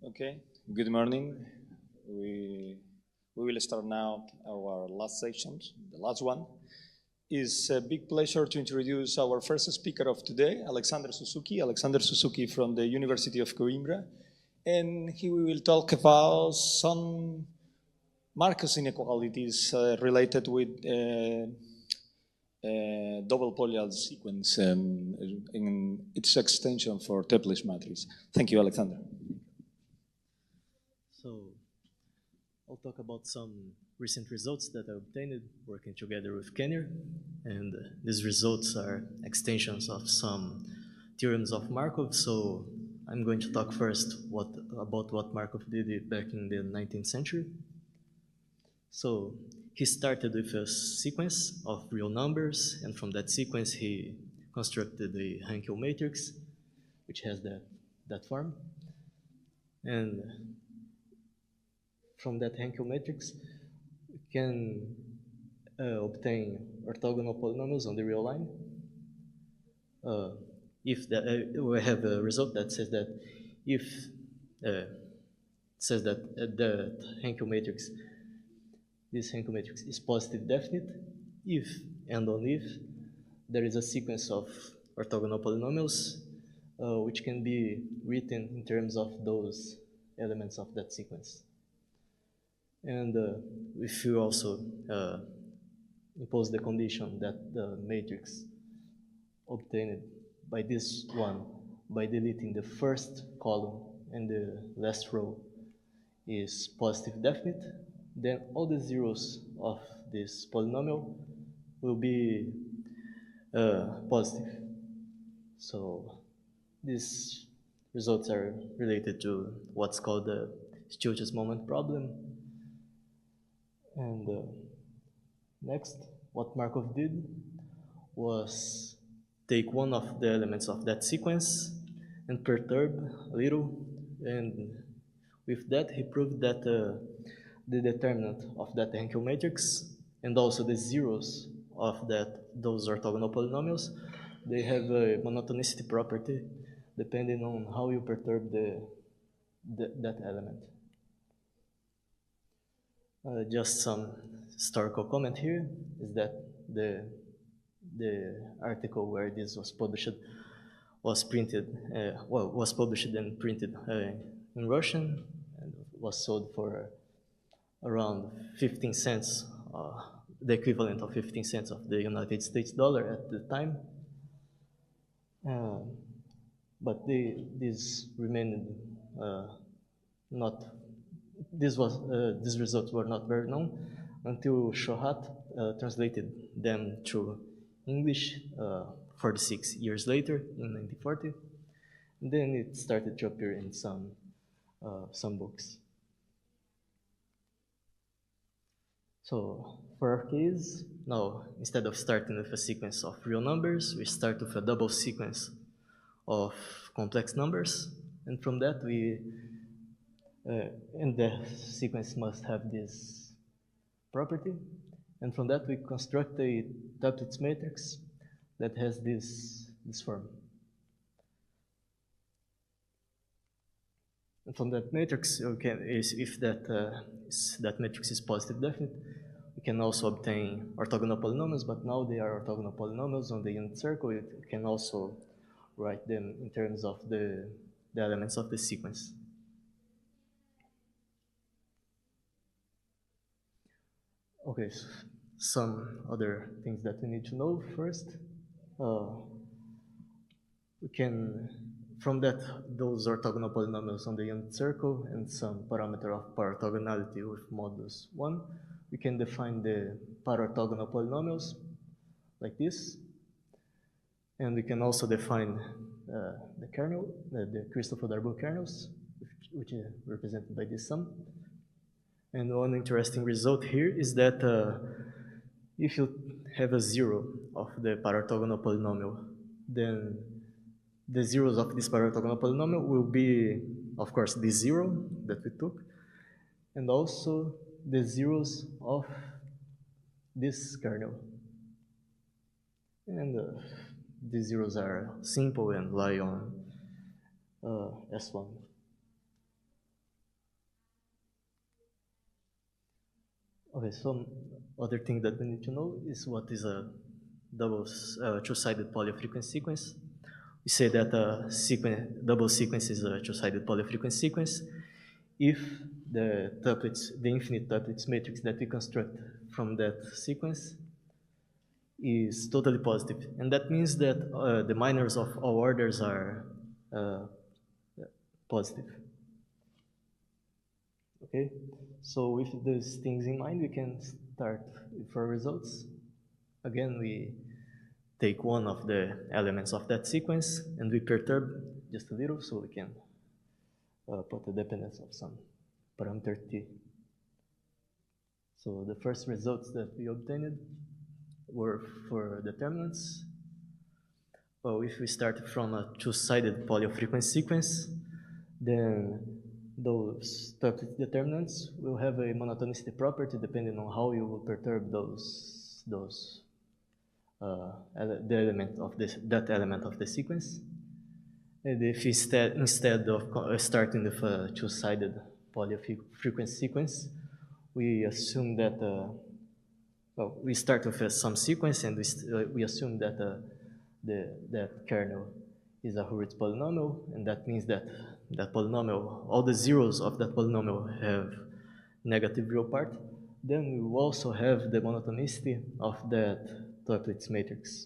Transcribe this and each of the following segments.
Okay, good morning. We will start now our last section, the last one. It's a big pleasure to introduce our first speaker of today, Alexandre Suzuki. Alexandre Suzuki from the University of Coimbra. And he will talk about some Markov inequalities related with double polyal sequence in its extension for Toeplitz matrix. Thank you, Alexander. So I'll talk about some recent results that I obtained working together with Kenner, and these results are extensions of some theorems of Markov. So I'm going to talk first about what Markov did back in the 19th century. So he started with a sequence of real numbers, and from that sequence he constructed the Hankel matrix, which has that form. And from that Hankel matrix, we can obtain orthogonal polynomials on the real line. If we have a result that says that if the Hankel matrix, this Hankel matrix is positive definite, if and only if there is a sequence of orthogonal polynomials which can be written in terms of those elements of that sequence. And if you also impose the condition that the matrix obtained by this one, by deleting the first column and the last row, is positive definite, then all the zeros of this polynomial will be positive. So these results are related to what's called the Stieltjes moment problem. And next, what Markov did was take one of the elements of that sequence and perturb a little, and with that he proved that the determinant of that Hankel matrix and also the zeros of those orthogonal polynomials, they have a monotonicity property depending on how you perturb that element. Just some historical comment here is that the article where this was published was published and printed in Russian and was sold for around 15 cents, the equivalent of 15 cents of the United States dollar at the time. But this remained not. These results were not very known until Shohat translated them to English 46 years later in 1940. And then it started to appear in some books. So for our case, now instead of starting with a sequence of real numbers, we start with a double sequence of complex numbers, and from that and the sequence must have this property, and from that we construct a Toeplitz matrix that has this form. And from that matrix, if that matrix is positive definite, we can also obtain orthogonal polynomials, but now they are orthogonal polynomials on the unit circle. We can also write them in terms of the elements of the sequence. Okay, so some other things that we need to know first. We can, from those orthogonal polynomials on the unit circle and some parameter of parorthogonality with modulus 1, we can define the parorthogonal polynomials like this. And we can also define the kernel, the Christoffel-Darboux kernels, which is represented by this sum. And one interesting result here is that if you have a zero of the parorthogonal polynomial, then the zeros of this parorthogonal polynomial will be, of course, the zero that we took, and also the zeros of this kernel. And these zeros are simple and lie on S1. Okay, some other thing that we need to know is what is a two-sided polyfrequency sequence. We say that a double sequence is a two-sided polyfrequency sequence if the infinite Toeplitz matrix that we construct from that sequence is totally positive. And that means that the minors of all orders are positive. Okay, so with those things in mind, we can start with our results. Again, we take one of the elements of that sequence and we perturb just a little so we can put the dependence of some parameter t. So the first results that we obtained were for determinants. Well, if we start from a two-sided polyfrequency sequence, then those Toeplitz determinants will have a monotonicity property depending on how you will perturb the element of that element of the sequence. And if instead of starting with a two-sided polyfrequency sequence, we assume that well, we start with some sequence and we assume that that kernel is a Hurwitz polynomial, and that means that that polynomial, all the zeros of that polynomial have negative real part. Then we will also have the monotonicity of that Toeplitz matrix.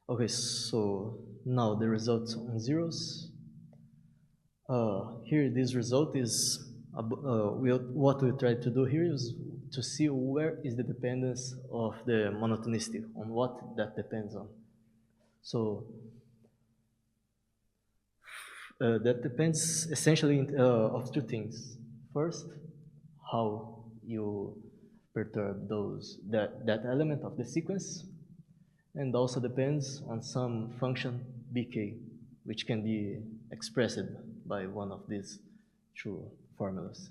Okay, so now the results on zeros. Here, this result is, what we try to do here is to see where is the dependence of the monotonicity, on what that depends on. So that depends essentially of two things. First, how you perturb that element of the sequence, and also depends on some function bk, which can be expressed by one of these two formulas.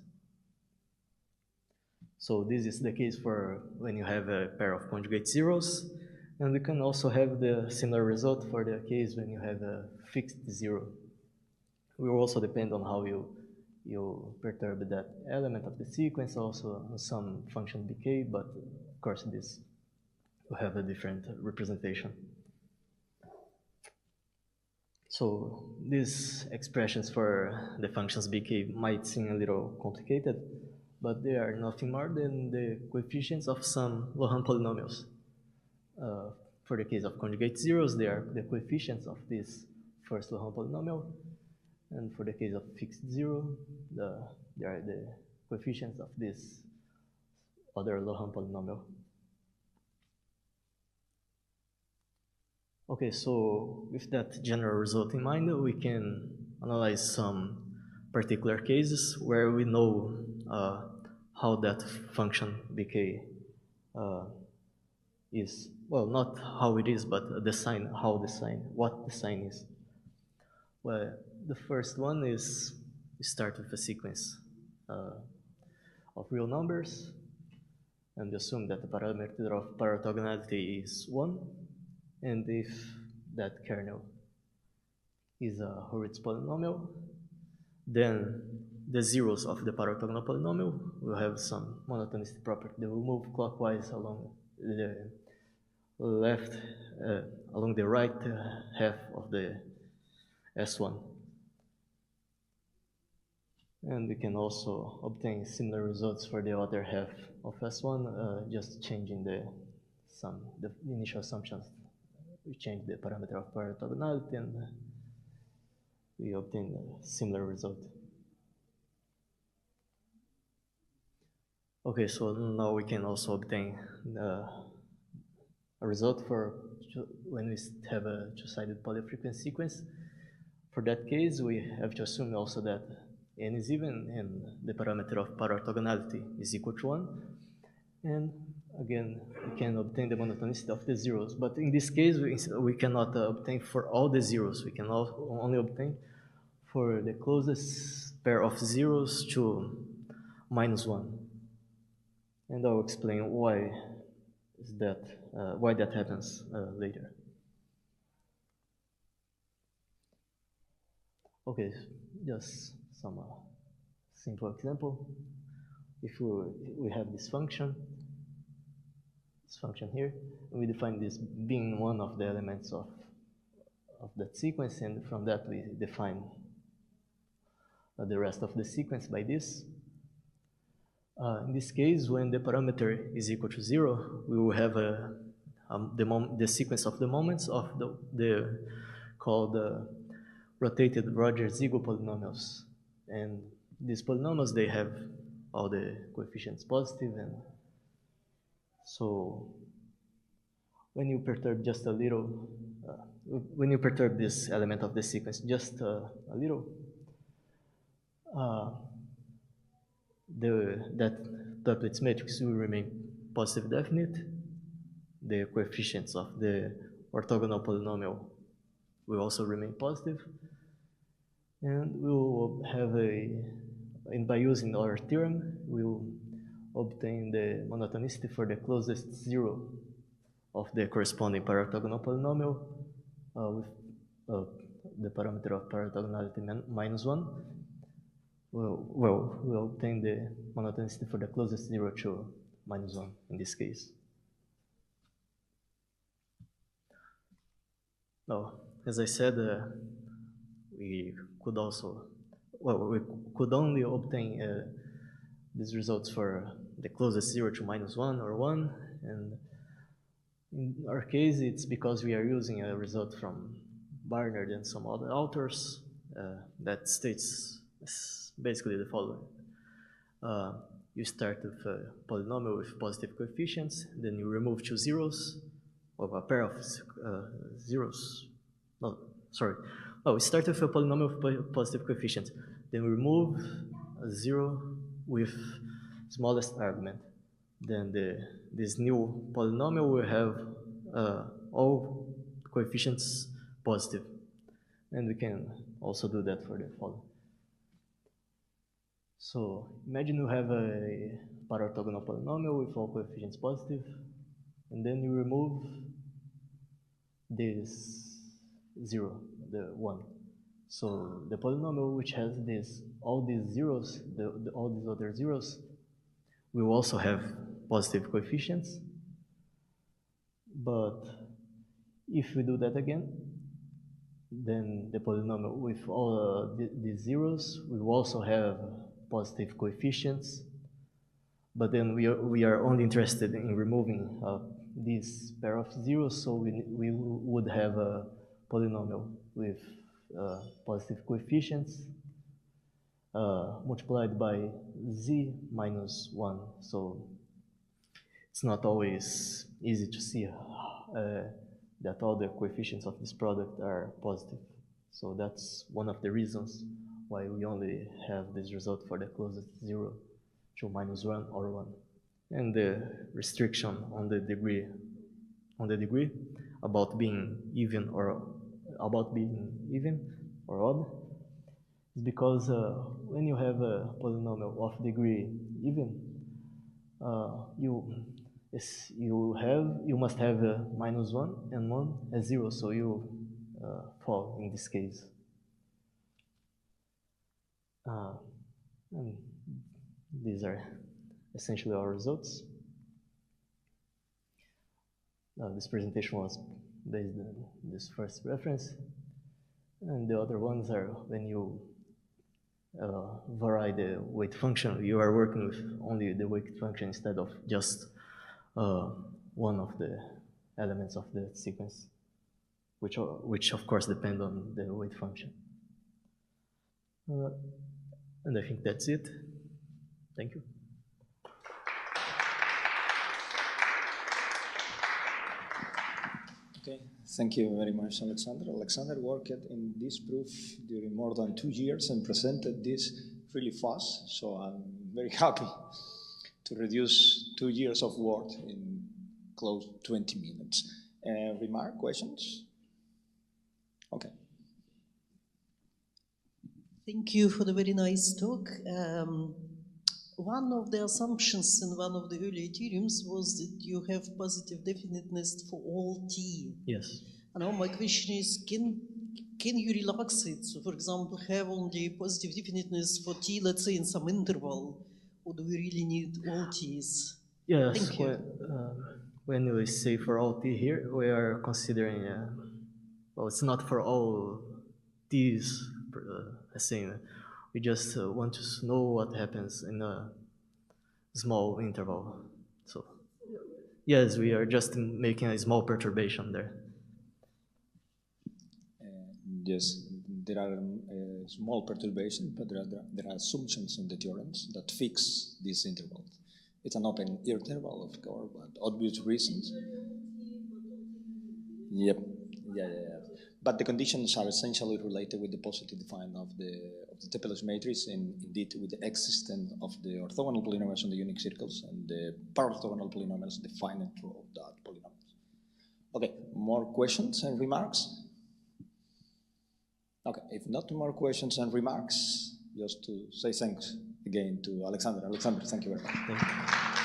So this is the case for when you have a pair of conjugate zeros, and we can also have the similar result for the case when you have a fixed zero. We will also depend on how you perturb that element of the sequence, also on some function bk, but of course this will have a different representation. So these expressions for the functions bk might seem a little complicated, but they are nothing more than the coefficients of some Laurent polynomials. For the case of conjugate zeros, they are the coefficients of this first Laurent polynomial, and for the case of fixed zero, they are the coefficients of this other Laurent polynomial. Okay, so with that general result in mind, we can analyze some particular cases where we know how that function bk is, well, not how it is, but the sign, what the sign is. Well, the first one is we start with a sequence of real numbers, and we assume that the parameter of parorthogonality is 1, and if that kernel is a Hurwitz polynomial, then the zeros of the parorthogonal polynomial will have some monotonicity property. They will move clockwise along the left, along the right half of the S1. And we can also obtain similar results for the other half of S1, just changing the initial assumptions. We change the parameter of parorthogonality and we obtain a similar result. Okay, so now we can also obtain a result for when we have a two-sided polyfrequency sequence. For that case, we have to assume also that n is even and the parameter of parorthogonality is equal to 1. And again, we can obtain the monotonicity of the zeros. But in this case, we cannot obtain for all the zeros. We can only obtain for the closest pair of zeros to -1. And I'll explain why that happens later. Okay, just some simple example. If we have this function here, and we define this being one of the elements of that sequence, and from that we define the rest of the sequence by this. In this case, when the parameter is equal to 0, we will have the sequence of the moments of the called rotated Roger-Ziegel polynomials. And these polynomials, they have all the coefficients positive, and so when you perturb just a little, when you perturb this element of the sequence just a little, that Toeplitz matrix will remain positive definite. The coefficients of the orthogonal polynomial will also remain positive. And we will have and by using our theorem, we will obtain the monotonicity for the closest zero of the corresponding parorthogonal polynomial with the parameter of parorthogonality -1. We'll obtain the monotonicity for the closest zero to -1 in this case. Now, as I said, we could also, we could only obtain these results for the closest zero to -1 or 1, and in our case, it's because we are using a result from Barnard and some other authors that states basically the following. You start with a polynomial with positive coefficients, then you remove two zeros, of a pair of zeros. No, sorry. Oh, we start with a polynomial with positive coefficients, then we remove a zero with smallest argument. Then this new polynomial will have all coefficients positive. And we can also do that for the following. So imagine you have a parorthogonal polynomial with all coefficients positive, and then you remove this zero, the 1. So the polynomial which has all these zeros, all these other zeros, will also have positive coefficients. But if we do that again, then the polynomial with all these zeros will also have positive coefficients. But then we are only interested in removing this pair of zeros, so we would have a polynomial with positive coefficients multiplied by z minus 1. So it's not always easy to see that all the coefficients of this product are positive. So that's one of the reasons why we only have this result for the closest zero to -1 or 1. And the restriction on the degree about being even or odd is because when you have a polynomial of degree even, you must have -1 and 1 as 0, so you fall in this case. And these are essentially our results. This presentation was based on this first reference, and the other ones are when you vary the weight function, you are working with only the weight function instead of just one of the elements of the sequence, which of course depend on the weight function. And I think that's it. Thank you. Okay, thank you very much, Alexander. Alexander worked in this proof during more than 2 years and presented this really fast, so I'm very happy to reduce 2 years of work in close to 20 minutes. Remark, questions? Okay. Thank you for the very nice talk. One of the assumptions in one of the earlier theorems was that you have positive definiteness for all t. Yes. And now my question is, can you relax it? So, for example, have only positive definiteness for t, let's say, in some interval, or do we really need all t's? Yes, Thank you. when we say for all t here, we are considering, well, it's not for all t's, saying we just want to know what happens in a small interval. So, yes, we are just making a small perturbation there. Yes, there are small perturbations, but there are assumptions in the theorems that fix these intervals. It's an open interval, of course, but obvious reasons. Yep. Yeah. But the conditions are essentially related with the positive define of the Toeplitz matrix, and indeed with the existence of the orthogonal polynomials on the unique circles and the parorthogonal polynomials defined through that polynomials. Okay, more questions and remarks? Okay, if not more questions and remarks, just to say thanks again to Alexandre. Alexandre, thank you very much. Thank you.